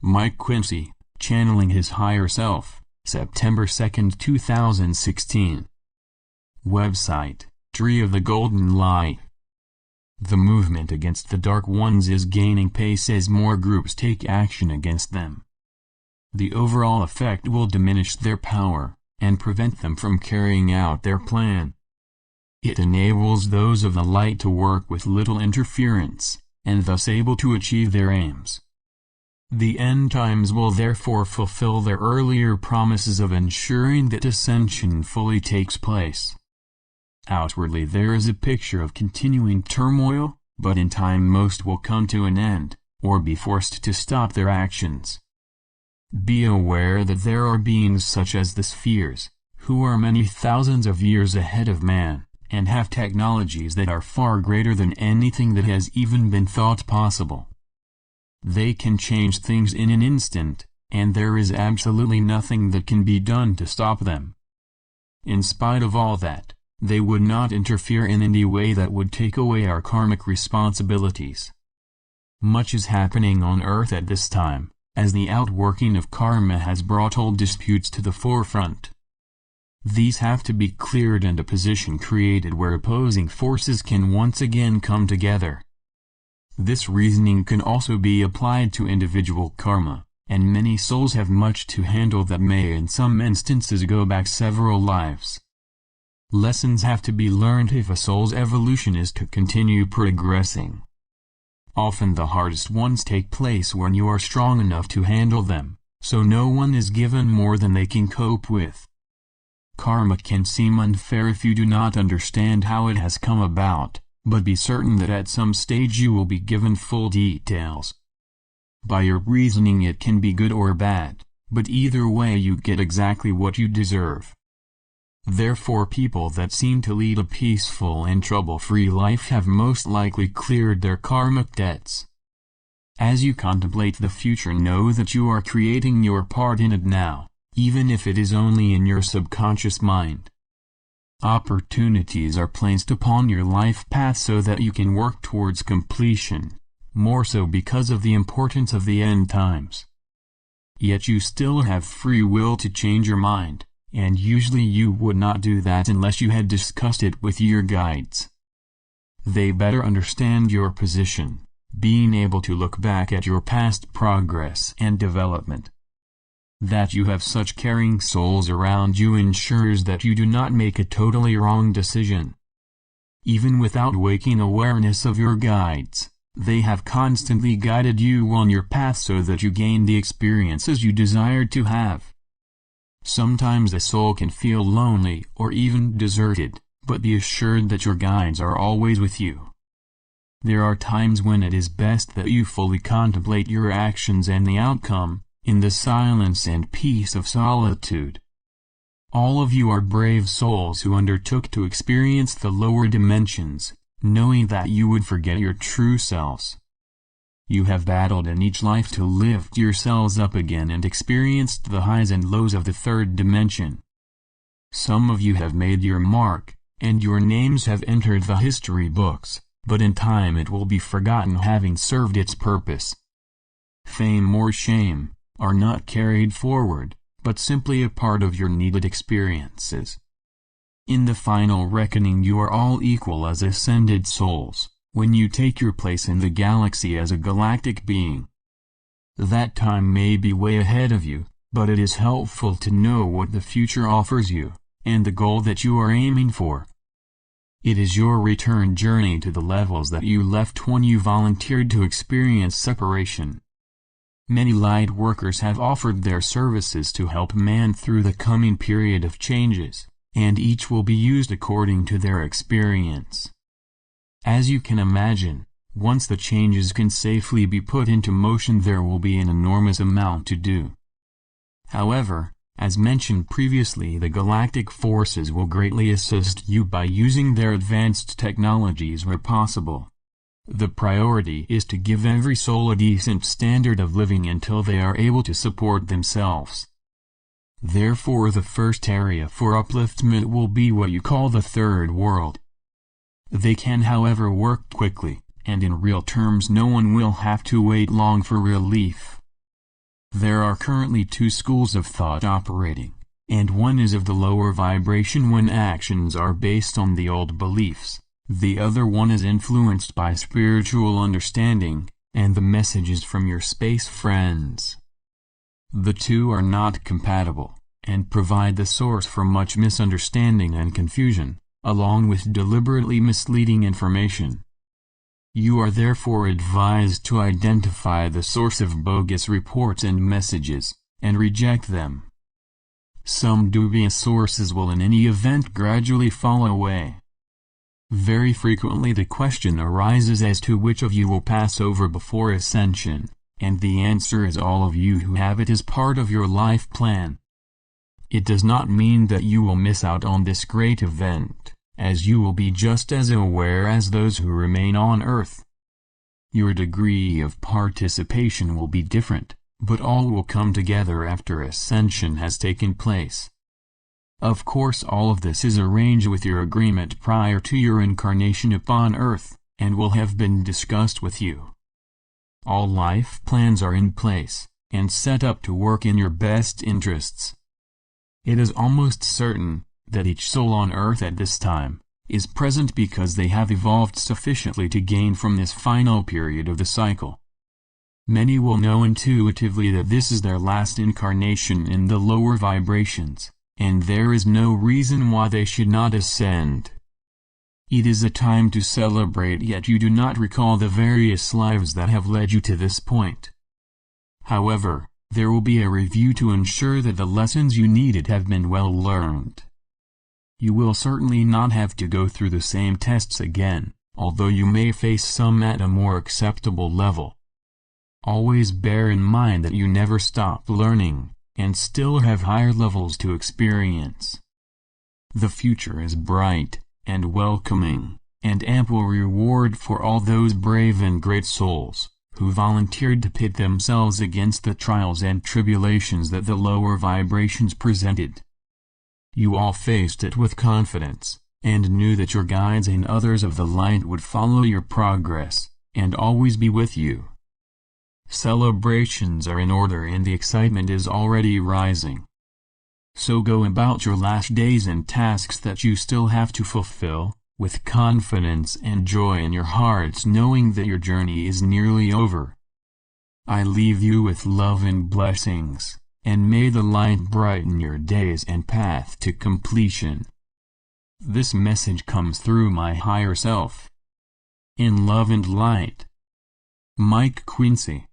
Mike Quinsey, channeling his higher self, September 2, 2016. Website, Tree of the Golden Light. The movement against the Dark Ones is gaining pace as more groups take action against them. The overall effect will diminish their power, and prevent them from carrying out their plan. It enables those of the light to work with little interference, and thus able to achieve their aims. The end times will therefore fulfill their earlier promises of ensuring that ascension fully takes place. Outwardly there is a picture of continuing turmoil, but in time most will come to an end, or be forced to stop their actions. Be aware that there are beings such as the spheres, who are many thousands of years ahead of man, and have technologies that are far greater than anything that has even been thought possible. They can change things in an instant, and there is absolutely nothing that can be done to stop them. In spite of all that, they would not interfere in any way that would take away our karmic responsibilities. Much is happening on Earth at this time, as the outworking of karma has brought old disputes to the forefront. These have to be cleared and a position created where opposing forces can once again come together. This reasoning can also be applied to individual karma, and many souls have much to handle that may in some instances go back several lives. Lessons have to be learned if a soul's evolution is to continue progressing. Often the hardest ones take place when you are strong enough to handle them, so no one is given more than they can cope with. Karma can seem unfair if you do not understand how it has come about, but be certain that at some stage you will be given full details. By your reasoning it can be good or bad, but either way you get exactly what you deserve. Therefore people that seem to lead a peaceful and trouble-free life have most likely cleared their karmic debts. As you contemplate the future, know that you are creating your part in it now, even if it is only in your subconscious mind. Opportunities are placed upon your life path so that you can work towards completion, more so because of the importance of the end times. Yet you still have free will to change your mind, and usually you would not do that unless you had discussed it with your guides. They better understand your position, being able to look back at your past progress and development. That you have such caring souls around you ensures that you do not make a totally wrong decision. Even without waking awareness of your guides, they have constantly guided you on your path so that you gain the experiences you desired to have. Sometimes a soul can feel lonely or even deserted, but be assured that your guides are always with you. There are times when it is best that you fully contemplate your actions and the outcome, in the silence and peace of solitude. All of you are brave souls who undertook to experience the lower dimensions, knowing that you would forget your true selves. You have battled in each life to lift yourselves up again and experienced the highs and lows of the third dimension. Some of you have made your mark, and your names have entered the history books, but in time it will be forgotten having served its purpose. Fame or shame are not carried forward, but simply a part of your needed experiences. In the final reckoning you are all equal as ascended souls, when you take your place in the galaxy as a galactic being. That time may be way ahead of you, but it is helpful to know what the future offers you, and the goal that you are aiming for. It is your return journey to the levels that you left when you volunteered to experience separation. Many light workers have offered their services to help man through the coming period of changes, and each will be used according to their experience. As you can imagine, once the changes can safely be put into motion there will be an enormous amount to do. However, as mentioned previously, the galactic forces will greatly assist you by using their advanced technologies where possible. The priority is to give every soul a decent standard of living until they are able to support themselves. Therefore the first area for upliftment will be what you call the third world. They can however work quickly, and in real terms no one will have to wait long for relief. There are currently two schools of thought operating, and one is of the lower vibration when actions are based on the old beliefs. The other one is influenced by spiritual understanding, and the messages from your space friends. The two are not compatible, and provide the source for much misunderstanding and confusion, along with deliberately misleading information. You are therefore advised to identify the source of bogus reports and messages, and reject them. Some dubious sources will in any event gradually fall away. Very frequently the question arises as to which of you will pass over before ascension, and the answer is all of you who have it as part of your life plan. It does not mean that you will miss out on this great event, as you will be just as aware as those who remain on Earth. Your degree of participation will be different, but all will come together after ascension has taken place. Of course, all of this is arranged with your agreement prior to your incarnation upon Earth, and will have been discussed with you. All life plans are in place, and set up to work in your best interests. It is almost certain that each soul on Earth at this time is present because they have evolved sufficiently to gain from this final period of the cycle. Many will know intuitively that this is their last incarnation in the lower vibrations, and there is no reason why they should not ascend. It is a time to celebrate, yet you do not recall the various lives that have led you to this point. However, there will be a review to ensure that the lessons you needed have been well learned. You will certainly not have to go through the same tests again, although you may face some at a more acceptable level. Always bear in mind that you never stop learning, and still have higher levels to experience. The future is bright, and welcoming, and ample reward for all those brave and great souls, who volunteered to pit themselves against the trials and tribulations that the lower vibrations presented. You all faced it with confidence, and knew that your guides and others of the light would follow your progress, and always be with you. Celebrations are in order and the excitement is already rising. So go about your last days and tasks that you still have to fulfill, with confidence and joy in your hearts, knowing that your journey is nearly over. I leave you with love and blessings, and may the light brighten your days and path to completion. This message comes through my higher self. In love and light. Mike Quinsey.